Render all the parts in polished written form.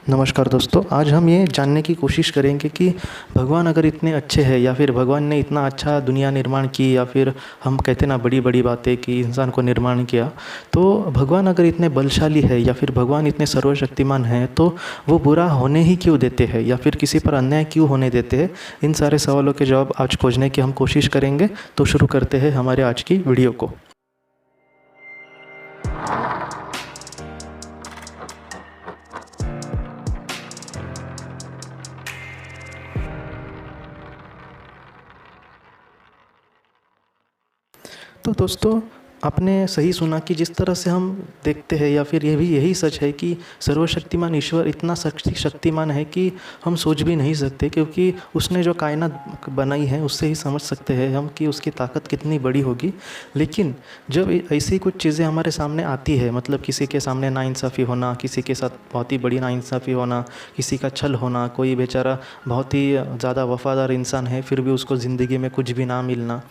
नमस्कार दोस्तों, आज हम ये जानने की कोशिश करेंगे कि भगवान अगर इतने अच्छे हैं या फिर भगवान ने इतना अच्छा दुनिया निर्माण की, या फिर हम कहते ना बड़ी बड़ी बातें कि इंसान को निर्माण किया, तो भगवान अगर इतने बलशाली है या फिर भगवान इतने सर्वशक्तिमान हैं तो वो बुरा होने ही क्यों देते हैं या फिर किसी पर अन्याय क्यों होने देते हैं। इन सारे सवालों के जवाब आज खोजने की हम कोशिश करेंगे। तो शुरू करते हैं हमारे आज की वीडियो को। तो दोस्तों, आपने सही सुना कि जिस तरह से हम देखते हैं, या फिर ये भी यही सच है कि सर्वशक्तिमान ईश्वर इतना शक्तिमान है कि हम सोच भी नहीं सकते, क्योंकि उसने जो कायनात बनाई है उससे ही समझ सकते हैं हम कि उसकी ताकत कितनी बड़ी होगी। लेकिन जब ऐसी कुछ चीज़ें हमारे सामने आती है, मतलब किसी के सामने नाइंसाफ़ी होना, किसी के साथ बहुत ही बड़ी नाइंसाफ़ी होना, किसी का छल होना, कोई बेचारा बहुत ही ज़्यादा वफ़ादार इंसान है फिर भी उसको ज़िंदगी में कुछ भी ना मिलना,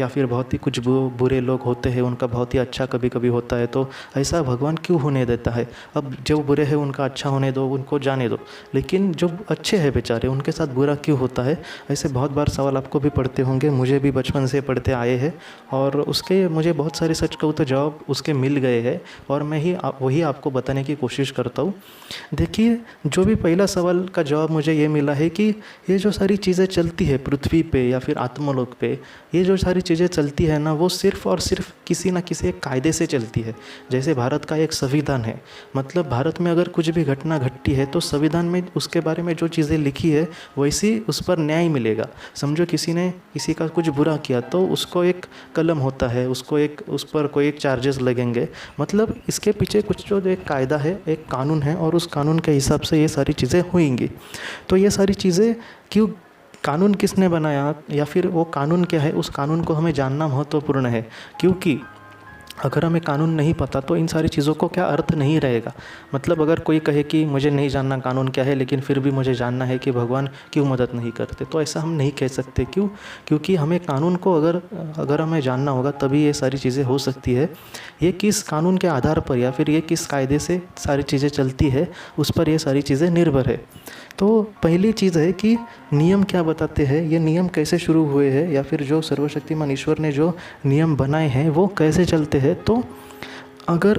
या फिर बहुत ही कुछ बुरे लोग होते हैं उनका बहुत ही अच्छा कभी कभी होता है, तो ऐसा भगवान क्यों होने देता है। अब जो बुरे हैं उनका अच्छा होने दो, उनको जाने दो, लेकिन जो अच्छे हैं बेचारे उनके साथ बुरा क्यों होता है। ऐसे बहुत बार सवाल आपको भी पढ़ते होंगे, मुझे भी बचपन से पढ़ते आए हैं, और उसके मुझे बहुत सारे सच कहूँ तो जवाब उसके मिल गए हैं, और मैं वही आपको बताने की कोशिश करता हूँ। देखिए, जो भी पहला सवाल का जवाब मुझे ये मिला है कि ये जो सारी चीज़ें चलती है पृथ्वी पे या फिर आत्मलोक पे, ये जो सारी चीज़ें चलती है ना, वो सिर्फ़ और सिर्फ किसी न किसी एक कायदे से चलती है। जैसे भारत का एक संविधान है, मतलब भारत में अगर कुछ भी घटना घटती है तो संविधान में उसके बारे में जो चीज़ें लिखी है वैसी उस पर न्याय मिलेगा। समझो किसी ने किसी का कुछ बुरा किया तो उसको एक कलम होता है, उसको एक उस पर कोई एक चार्जेस लगेंगे। मतलब इसके पीछे कुछ जो एक कायदा है, एक कानून है, और उस कानून के हिसाब से ये सारी चीज़ें होंगी। तो ये सारी चीज़ें क्यों, कानून किसने बनाया या फिर वो कानून क्या है, उस कानून को हमें जानना महत्वपूर्ण है। क्योंकि अगर हमें कानून नहीं पता तो इन सारी चीज़ों को क्या अर्थ नहीं रहेगा। मतलब अगर कोई कहे कि मुझे नहीं जानना कानून क्या है, लेकिन फिर भी मुझे जानना है कि भगवान क्यों मदद नहीं करते, तो ऐसा हम नहीं कह सकते। क्यों? क्योंकि हमें कानून को अगर हमें जानना होगा तभी ये सारी चीज़ें हो सकती है। ये किस कानून के आधार पर या फिर ये किस कायदे से सारी चीज़ें चलती है, उस पर ये सारी चीज़ें निर्भर है। तो पहली चीज़ है कि नियम क्या बताते हैं, ये नियम कैसे शुरू हुए हैं, या फिर जो सर्वशक्तिमान ईश्वर ने जो नियम बनाए हैं वो कैसे चलते हैं। तो अगर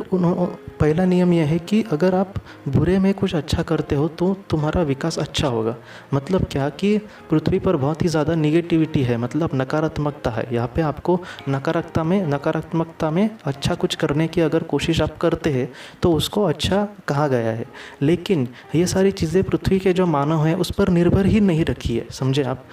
पहला नियम यह है कि अगर आप बुरे में कुछ अच्छा करते हो तो तुम्हारा विकास अच्छा होगा। मतलब क्या कि पृथ्वी पर बहुत ही ज़्यादा निगेटिविटी है, मतलब नकारात्मकता है। यहाँ पे आपको नकारात्मकता में अच्छा कुछ करने की अगर कोशिश आप करते हैं तो उसको अच्छा कहा गया है। लेकिन ये सारी चीज़ें पृथ्वी के जो मानव हैं उस पर निर्भर ही नहीं रखी है, समझे आप।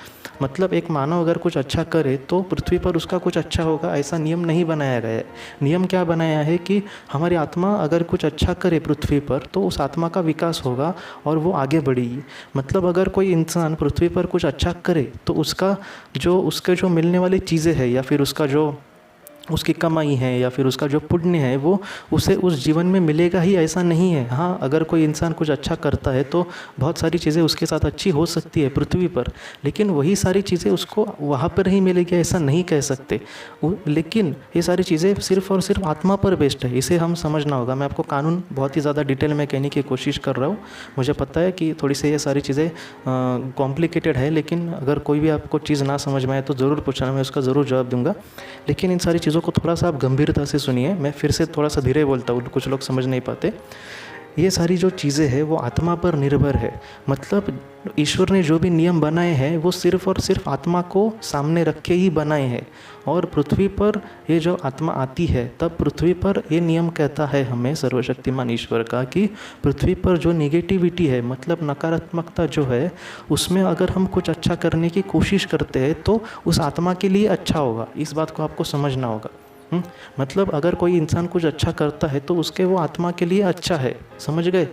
मतलब एक मानव अगर कुछ अच्छा करे तो पृथ्वी पर उसका कुछ अच्छा होगा, ऐसा नियम नहीं बनाया गया है। नियम क्या बनाया है कि हमारी आत्मा अगर कुछ अच्छा करे पृथ्वी पर तो उस आत्मा का विकास होगा और वो आगे बढ़ेगी। मतलब अगर कोई इंसान पृथ्वी पर कुछ अच्छा करे तो उसके जो मिलने वाली चीज़ें हैं, या फिर उसका जो उसकी कमाई है, या फिर उसका जो पुण्य है, वो उसे उस जीवन में मिलेगा ही, ऐसा नहीं है। हाँ, अगर कोई इंसान कुछ अच्छा करता है तो बहुत सारी चीज़ें उसके साथ अच्छी हो सकती है पृथ्वी पर, लेकिन वही सारी चीज़ें उसको वहाँ पर ही मिलेगी ऐसा नहीं कह सकते। लेकिन ये सारी चीज़ें सिर्फ़ और सिर्फ आत्मा पर बेस्ड है, इसे हम समझना होगा। मैं आपको कानून बहुत ही ज़्यादा डिटेल में कहने की कोशिश कर रहा हूँ। मुझे पता है कि थोड़ी सी ये सारी चीज़ें कॉम्प्लिकेटेड है, लेकिन अगर कोई भी आपको चीज़ ना समझ में आए तो ज़रूर पूछना, मैं उसका ज़रूर जवाब दूंगा। लेकिन इन सारी चीज़ों को थोड़ा सा आप गंभीरता से सुनिए। मैं फिर से थोड़ा सा धीरे बोलता हूँ, कुछ लोग समझ नहीं पाते। ये सारी जो चीज़ें हैं वो आत्मा पर निर्भर है। मतलब ईश्वर ने जो भी नियम बनाए हैं वो सिर्फ़ और सिर्फ आत्मा को सामने रख के ही बनाए हैं। और पृथ्वी पर ये जो आत्मा आती है तब पृथ्वी पर ये नियम कहता है हमें, सर्वशक्तिमान ईश्वर का, कि पृथ्वी पर जो निगेटिविटी है, मतलब नकारात्मकता जो है, उसमें अगर हम कुछ अच्छा करने की कोशिश करते हैं तो उस आत्मा के लिए अच्छा होगा। इस बात को आपको समझना होगा। मतलब अगर कोई इंसान कुछ अच्छा करता है तो उसके वो आत्मा के लिए अच्छा है, समझ गए।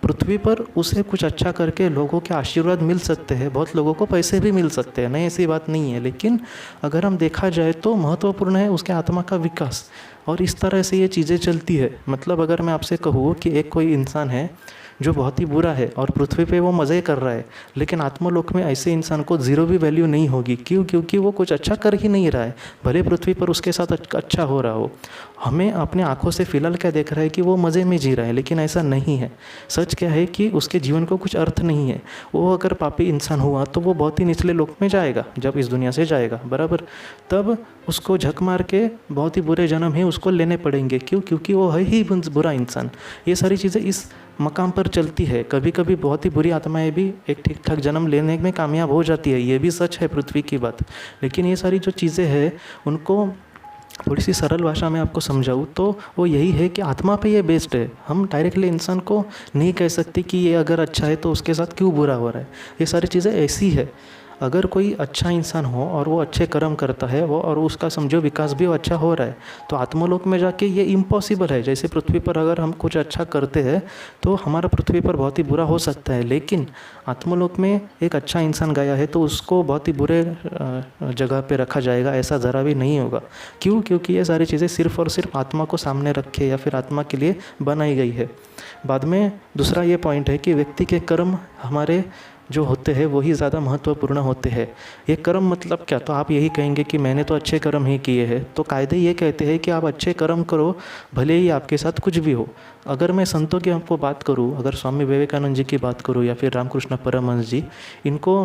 पृथ्वी पर उसे कुछ अच्छा करके लोगों के आशीर्वाद मिल सकते हैं, बहुत लोगों को पैसे भी मिल सकते हैं, नहीं ऐसी बात नहीं है। लेकिन अगर हम देखा जाए तो महत्वपूर्ण है उसके आत्मा का विकास, और इस तरह से ये चीज़ें चलती है। मतलब अगर मैं आपसे कहूँ कि एक कोई इंसान है जो बहुत ही बुरा है और पृथ्वी पे वो मज़े कर रहा है, लेकिन आत्मलोक में ऐसे इंसान को ज़ीरो भी वैल्यू नहीं होगी। क्यों? क्योंकि वो कुछ अच्छा कर ही नहीं रहा है, भले पृथ्वी पर उसके साथ अच्छा हो रहा हो। हमें अपने आंखों से फिलहाल क्या देख रहा है कि वो मज़े में जी रहा है, लेकिन ऐसा नहीं है। सच क्या है कि उसके जीवन को कुछ अर्थ नहीं है। वो अगर पापी इंसान हुआ तो वो बहुत ही निचले लोक में जाएगा जब इस दुनिया से जाएगा, बराबर। तब उसको झक मार के बहुत ही बुरे जन्म ही उसको लेने पड़ेंगे। क्यों? क्योंकि वो है ही बुरा इंसान। ये सारी चीज़ें इस मकाम पर चलती है। कभी कभी बहुत ही बुरी आत्माएं भी एक ठीक ठाक जन्म लेने में कामयाब हो जाती है, ये भी सच है पृथ्वी की बात। लेकिन ये सारी जो चीज़ें हैं उनको थोड़ी सी सरल भाषा में आपको समझाऊँ तो वो यही है कि आत्मा पे ये बेस्ड है। हम डायरेक्टली इंसान को नहीं कह सकते कि ये अगर अच्छा है तो उसके साथ क्यों बुरा हो रहा है। ये सारी चीज़ें ऐसी है। अगर कोई अच्छा इंसान हो और वो अच्छे कर्म करता है वो, और उसका समझो विकास भी अच्छा हो रहा है, तो आत्मलोक में जाके ये इम्पॉसिबल है। जैसे पृथ्वी पर अगर हम कुछ अच्छा करते हैं तो हमारा पृथ्वी पर बहुत ही बुरा हो सकता है, लेकिन आत्मलोक में एक अच्छा इंसान गया है तो उसको बहुत ही बुरे जगह पे रखा जाएगा, ऐसा ज़रा भी नहीं होगा। क्यों? क्योंकि ये सारी चीज़ें सिर्फ और सिर्फ आत्मा को सामने रखे या फिर आत्मा के लिए बनाई गई है। बाद में दूसरा ये पॉइंट है कि व्यक्ति के कर्म हमारे जो होते हैं वही ज़्यादा महत्वपूर्ण होते हैं। ये कर्म मतलब क्या? तो आप यही कहेंगे कि मैंने तो अच्छे कर्म ही किए हैं। तो कायदे ये कहते हैं कि आप अच्छे कर्म करो, भले ही आपके साथ कुछ भी हो। अगर मैं संतों की आपको बात करूँ, अगर स्वामी विवेकानंद जी की बात करूँ या फिर रामकृष्ण परमहंस जी, इनको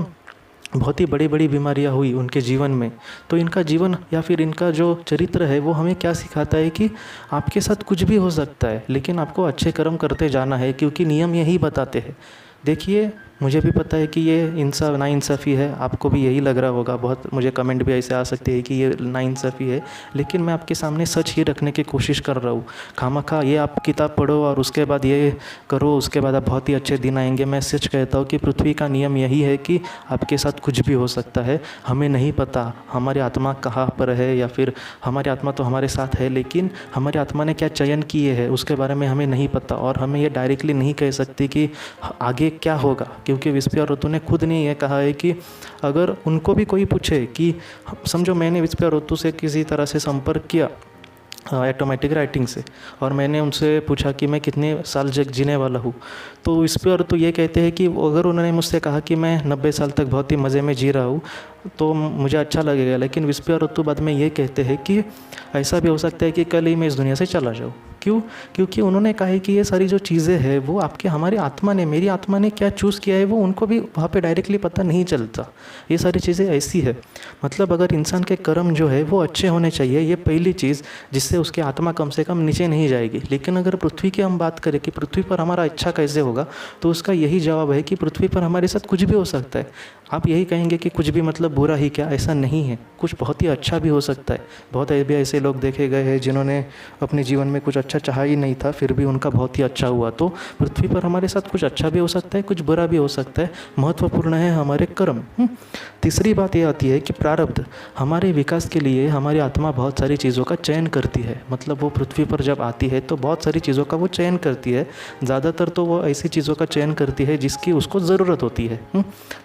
बहुत ही बड़ी बड़ी बीमारियां हुई उनके जीवन में, तो इनका जीवन या फिर इनका जो चरित्र है वो हमें क्या सिखाता है कि आपके साथ कुछ भी हो सकता है, लेकिन आपको अच्छे कर्म करते जाना है, क्योंकि नियम यही बताते हैं। देखिए, मुझे भी पता है कि ये नाइंसाफ़ी है, आपको भी यही लग रहा होगा। बहुत मुझे कमेंट भी ऐसे आ सकते हैं कि ये नाइंसाफ़ी है, लेकिन मैं आपके सामने सच ही रखने की कोशिश कर रहा हूँ। खामखा ये आप किताब पढ़ो और उसके बाद ये करो, उसके बाद आप बहुत ही अच्छे दिन आएंगे। मैं सच कहता हूँ कि पृथ्वी का नियम यही है कि आपके साथ कुछ भी हो सकता है। हमें नहीं पता हमारी आत्मा कहाँ पर है, या फिर हमारी आत्मा तो हमारे साथ है, लेकिन हमारी आत्मा ने क्या चयन किए है उसके बारे में हमें नहीं पता, और हमें ये डायरेक्टली नहीं कह सकती कि आगे क्या होगा। क्योंकि विस्पी और ऋतु ने खुद ने ये कहा है कि अगर उनको भी कोई पूछे कि समझो मैंने विस्पी और ऋतु से किसी तरह से संपर्क किया ऑटोमेटिक राइटिंग से, और मैंने उनसे पूछा कि मैं कितने साल जीने वाला हूँ, तो इस पर तो ये कहते हैं कि अगर उन्होंने मुझसे कहा कि मैं 90 साल तक बहुत ही मज़े में जी रहा हूँ तो मुझे अच्छा लगेगा। लेकिन विस्पी और ऋतु बाद में ये कहते हैं कि ऐसा भी हो सकता है कि कल ही मैं इस दुनिया से चला जाऊँ। क्यों? क्योंकि उन्होंने कहा है कि ये सारी जो चीज़ें हैं वो आपके हमारी आत्मा ने, मेरी आत्मा ने क्या चूज़ किया है वो उनको भी वहाँ पे डायरेक्टली पता नहीं चलता। ये सारी चीज़ें ऐसी है। मतलब अगर इंसान के कर्म जो है वो अच्छे होने चाहिए, ये पहली चीज़, जिससे उसकी आत्मा कम से कम नीचे नहीं जाएगी। लेकिन अगर पृथ्वी की हम बात करें कि पृथ्वी पर हमारा अच्छा कैसे होगा, तो उसका यही जवाब है कि पृथ्वी पर हमारे साथ कुछ भी हो सकता है। आप यही कहेंगे कि कुछ भी मतलब बुरा ही क्या? ऐसा नहीं है, कुछ बहुत ही अच्छा भी हो सकता है। बहुत भी ऐसे लोग देखे गए हैं जिन्होंने अपने जीवन में कुछ अच्छा चाहा ही नहीं था, फिर भी उनका बहुत ही अच्छा हुआ। तो पृथ्वी पर हमारे साथ कुछ अच्छा भी हो सकता है, कुछ बुरा भी हो सकता है। महत्वपूर्ण है हमारे कर्म। तीसरी बात ये आती है कि प्रारब्ध। हमारे विकास के लिए हमारी आत्मा बहुत सारी चीज़ों का चयन करती है। मतलब वो पृथ्वी पर जब आती है तो बहुत सारी चीज़ों का वो चयन करती है। ज़्यादातर तो वो ऐसी चीज़ों का चयन करती है जिसकी उसको ज़रूरत होती है।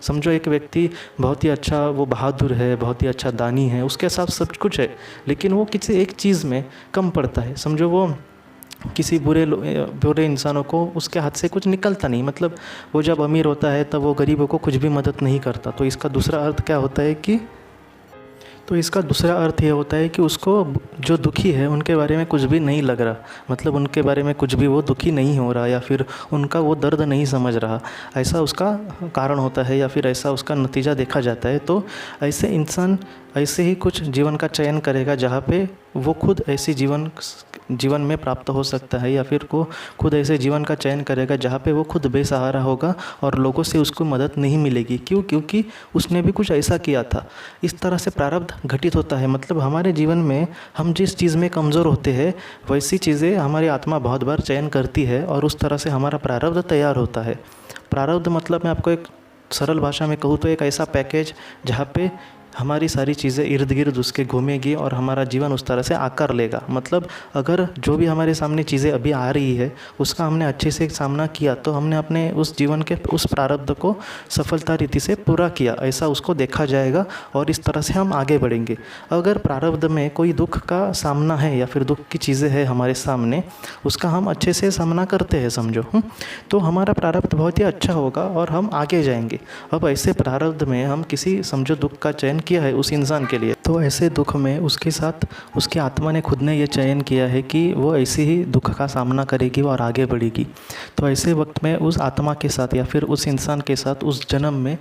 समझो एक व्यक्ति बहुत ही अच्छा, वो बहादुर है, बहुत ही अच्छा दानी है, उसके साथ सब कुछ है, लेकिन वो किसी एक चीज़ में कम पड़ता है। समझो वो किसी बुरे इंसानों को उसके हाथ से कुछ निकलता नहीं। मतलब वो जब अमीर होता है तब वो गरीबों को कुछ भी मदद नहीं करता। तो इसका दूसरा अर्थ क्या होता है कि ये होता है कि उसको जो दुखी है उनके बारे में कुछ भी नहीं लग रहा। मतलब उनके बारे में कुछ भी वो दुखी नहीं हो रहा, या फिर उनका वो दर्द नहीं समझ रहा। ऐसा उसका कारण होता है, या फिर ऐसा उसका नतीजा देखा जाता है। तो ऐसे इंसान ऐसे ही कुछ जीवन का चयन करेगा जहाँ पे वो खुद ऐसी जीवन में प्राप्त हो सकता है, या फिर को खुद ऐसे जीवन का चयन करेगा जहाँ पे वो खुद बेसहारा होगा और लोगों से उसको मदद नहीं मिलेगी। क्यों? क्योंकि उसने भी कुछ ऐसा किया था। इस तरह से प्रारब्ध घटित होता है। मतलब हमारे जीवन में हम जिस चीज़ में कमज़ोर होते हैं वैसी चीज़ें हमारी आत्मा बहुत बार चयन करती है, और उस तरह से हमारा प्रारब्ध तैयार होता है। प्रारब्ध मतलब मैं आपको एक सरल भाषा में कहूँ तो एक ऐसा पैकेज जहाँ पे हमारी सारी चीज़ें इर्द गिर्द उसके घूमेगी और हमारा जीवन उस तरह से आकार लेगा। मतलब अगर जो भी हमारे सामने चीज़ें अभी आ रही है उसका हमने अच्छे से सामना किया तो हमने अपने उस जीवन के उस प्रारब्ध को सफलता रीति से पूरा किया, ऐसा उसको देखा जाएगा और इस तरह से हम आगे बढ़ेंगे। अगर प्रारब्ध में कोई दुख का सामना है या फिर दुख की चीज़ें है हमारे सामने, उसका हम अच्छे से सामना करते हैं समझो, तो हमारा प्रारब्ध बहुत ही अच्छा होगा और हम आगे जाएंगे। अब ऐसे प्रारब्ध में हम किसी समझो दुख का चयन किया है उस इंसान के लिए, तो ऐसे दुख में उसके साथ उसकी आत्मा ने खुद ने ये चयन किया है कि वो ऐसे ही दुख का सामना करेगी और आगे बढ़ेगी। तो ऐसे वक्त में उस आत्मा के साथ या फिर उस इंसान के साथ उस जन्म में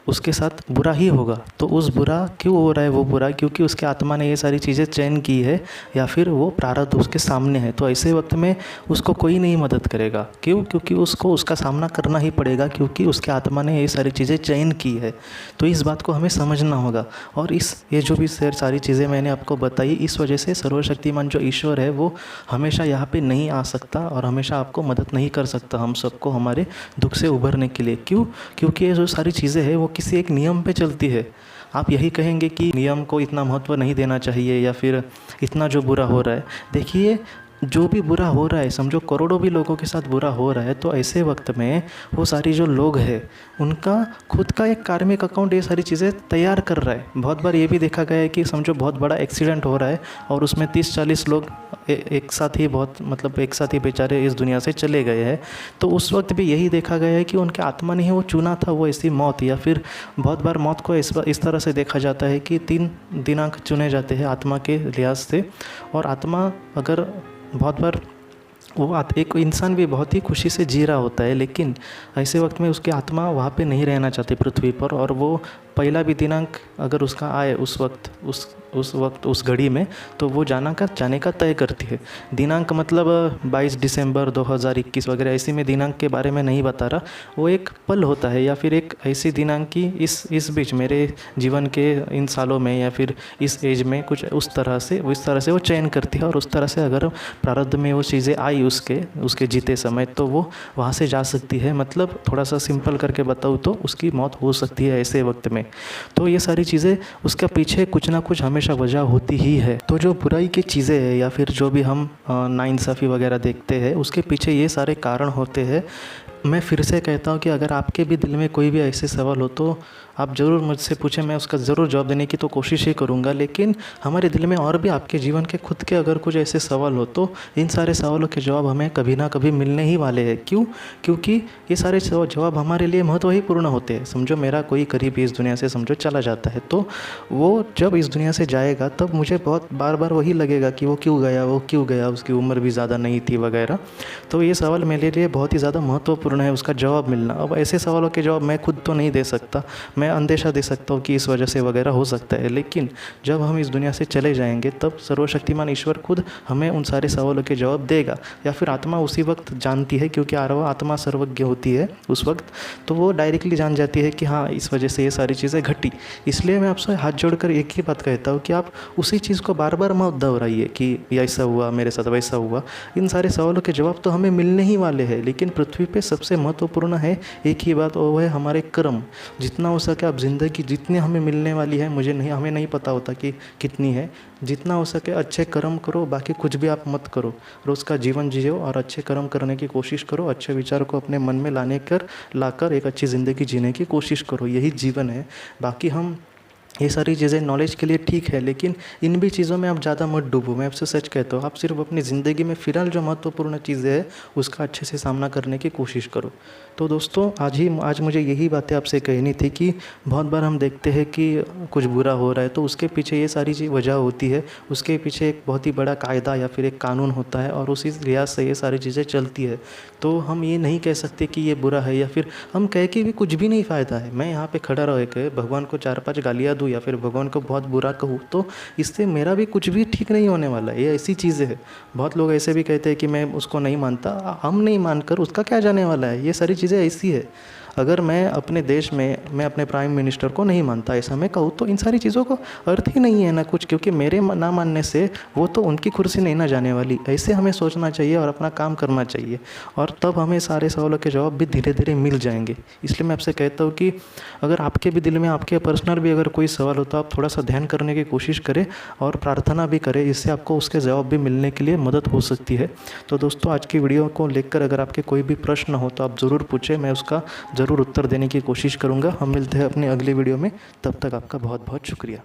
उसके साथ बुरा ही होगा। तो उस बुरा क्यों हो रहा है वो बुरा? क्योंकि उसके आत्मा ने ये सारी चीज़ें चयन की है या फिर वो प्रारब्ध उसके सामने है। तो ऐसे वक्त में उसको कोई नहीं मदद करेगा। क्यों? क्योंकि उसको उसका सामना करना ही पड़ेगा, क्योंकि उसके आत्मा ने ये सारी चीज़ें चयन की है। तो इस बात को हमें समझना होगा। और ये जो भी सारी चीज़ें मैंने आपको बताई, इस वजह से सर्वशक्तिमान जो ईश्वर है वो हमेशा यहाँ पे नहीं आ सकता और हमेशा आपको मदद नहीं कर सकता हम सबको हमारे दुख से उभरने के लिए। क्यों? क्योंकि ये जो सारी चीज़ें हैं वो किसी एक नियम पे चलती है। आप यही कहेंगे कि नियम को इतना महत्व नहीं देना चाहिए या फिर इतना जो बुरा हो रहा है। देखिए, जो भी बुरा हो रहा है, समझो करोड़ों भी लोगों के साथ बुरा हो रहा है, तो ऐसे वक्त में वो सारी जो लोग हैं उनका खुद का एक कार्मिक अकाउंट ये सारी चीज़ें तैयार कर रहा है। बहुत बार ये भी देखा गया है कि समझो बहुत बड़ा एक्सीडेंट हो रहा है और उसमें 30-40 लोग एक साथ ही बेचारे इस दुनिया से चले गए हैं। तो उस वक्त भी यही देखा गया है कि उनके आत्मा ने ही वो चुना था वो ऐसी मौत। या फिर बहुत बार मौत को इस तरह से देखा जाता है कि 3 दिनांक चुने जाते हैं आत्मा के लिहाज से। और आत्मा अगर बहुत बार एक इंसान भी बहुत ही खुशी से जी रहा होता है, लेकिन ऐसे वक्त में उसकी आत्मा वहाँ पे नहीं रहना चाहती पृथ्वी पर, और वो पहला भी दिनांक अगर उसका आए उस घड़ी में, तो वो जाने का तय करती है। दिनांक मतलब 22 दिसंबर 2021 वगैरह ऐसी में दिनांक के बारे में नहीं बता रहा। वो एक पल होता है या फिर एक ऐसी दिनांक की इस बीच मेरे जीवन के इन सालों में या फिर इस एज में कुछ उस तरह से वो चयन करती है। और उस तरह से अगर प्रारब्ध में वो चीज़ें आई उसके जीते समय, तो वो वहाँ से जा सकती है। मतलब थोड़ा सा सिंपल करके बताऊँ तो उसकी मौत हो सकती है ऐसे वक्त में। तो ये सारी चीज़ें उसके पीछे कुछ ना कुछ हमेशा वजह होती ही है। तो जो बुराई की चीज़ें हैं या फिर जो भी हम नाइंसाफ़ी वगैरह देखते हैं, उसके पीछे ये सारे कारण होते हैं। मैं फिर से कहता हूँ कि अगर आपके भी दिल में कोई भी ऐसे सवाल हो तो आप ज़रूर मुझसे पूछें, मैं उसका ज़रूर जवाब देने की तो कोशिश ही करूँगा। लेकिन हमारे दिल में और भी आपके जीवन के खुद के अगर कुछ ऐसे सवाल हो तो इन सारे सवालों के जवाब हमें कभी ना कभी मिलने ही वाले हैं। क्यों? क्योंकि ये सारे जवाब हमारे लिए महत्व ही पूर्ण होते हैं। समझो मेरा कोई करीबी इस दुनिया से समझो चला जाता है, तो वो जब इस दुनिया से जाएगा तब मुझे बहुत बार वही लगेगा कि वो क्यों गया, उसकी उम्र भी ज़्यादा नहीं थी वगैरह। तो ये सवाल मेरे लिए बहुत ही ज़्यादा महत्वपूर्ण है उसका जवाब मिलना। अब ऐसे सवालों के जवाब मैं खुद तो नहीं दे सकता, मैं अंदेशा दे सकता हूँ कि इस वजह से वगैरह हो सकता है। लेकिन जब हम इस दुनिया से चले जाएंगे तब सर्वशक्तिमान ईश्वर खुद हमें उन सारे सवालों के जवाब देगा, या फिर आत्मा उसी वक्त जानती है, क्योंकि आत्मा सर्वज्ञ होती है उस वक्त। तो वो डायरेक्टली जान जाती है कि हाँ, इस वजह से ये सारी चीज़ें घटी। इसलिए मैं आपसे हाथ जोड़कर एक ही बात कहता हूँ कि आप उसी चीज़ को बार बार मत दोहराइए कि ऐसा हुआ मेरे साथ, वैसा हुआ। इन सारे सवालों के जवाब तो हमें मिलने ही वाले हैं। लेकिन पृथ्वी पे सबसे महत्वपूर्ण है एक ही बात, वो है हमारे कर्म। जितना हो सके आप ज़िंदगी जितनी हमें मिलने वाली है, हमें नहीं पता होता कि कितनी है, जितना हो सके अच्छे कर्म करो, बाकी कुछ भी आप मत करो। रोज़ का जीवन जियो और अच्छे कर्म करने की कोशिश करो, अच्छे विचारों को अपने मन में लाकर एक अच्छी ज़िंदगी जीने की कोशिश करो। यही जीवन है। बाकी हम ये सारी चीज़ें नॉलेज के लिए ठीक है, लेकिन इन भी चीज़ों में आप ज़्यादा मत डूबो। मैं आपसे सच कहता हूँ, आप सिर्फ अपनी ज़िंदगी में फ़िलहाल जो महत्वपूर्ण चीज़ें हैं उसका अच्छे से सामना करने की कोशिश करो। तो दोस्तों, आज मुझे यही बातें आपसे कहनी थी कि बहुत बार हम देखते हैं कि कुछ बुरा हो रहा है तो उसके पीछे ये सारी चीज़ वजह होती है। उसके पीछे एक बहुत ही बड़ा कायदा या फिर एक कानून होता है और उसी लिहाज से ये सारी चीज़ें चलती है। तो हम ये नहीं कह सकते कि ये बुरा है, या फिर हम कह के भी कुछ भी नहीं फ़ायदा है। मैं यहाँ पे खड़ा रह के भगवान को 4-5 गालियाँ दूँ या फिर भगवान को बहुत बुरा कहूँ, तो इससे मेरा भी कुछ भी ठीक नहीं होने वाला है। ये ऐसी चीज़ें है। बहुत लोग ऐसे भी कहते हैं कि मैं उसको नहीं मानता। हम नहीं मानकर उसका क्या जाने वाला है। ये सारी चीज़ें ऐसी है। अगर मैं अपने देश में मैं अपने प्राइम मिनिस्टर को नहीं मानता, ऐसा मैं कहूँ, तो इन सारी चीज़ों को अर्थ ही नहीं है ना कुछ, क्योंकि मेरे ना मानने से वो तो उनकी कुर्सी नहीं ना जाने वाली। ऐसे हमें सोचना चाहिए और अपना काम करना चाहिए, और तब हमें सारे सवालों के जवाब भी धीरे धीरे मिल जाएंगे। इसलिए मैं आपसे कहता हूँ कि अगर आपके भी दिल में आपके पर्सनल भी अगर कोई सवाल हो तो आप थोड़ा सा ध्यान करने की कोशिश करें और प्रार्थना भी करें, इससे आपको उसके जवाब भी मिलने के लिए मदद हो सकती है। तो दोस्तों, आज की वीडियो को लेकर अगर आपके कोई भी प्रश्न हो तो आप ज़रूर पूछें, मैं उसका ज़रूर उत्तर देने की कोशिश करूँगा। हम मिलते हैं अपनी अगली वीडियो में, तब तक आपका बहुत बहुत शुक्रिया।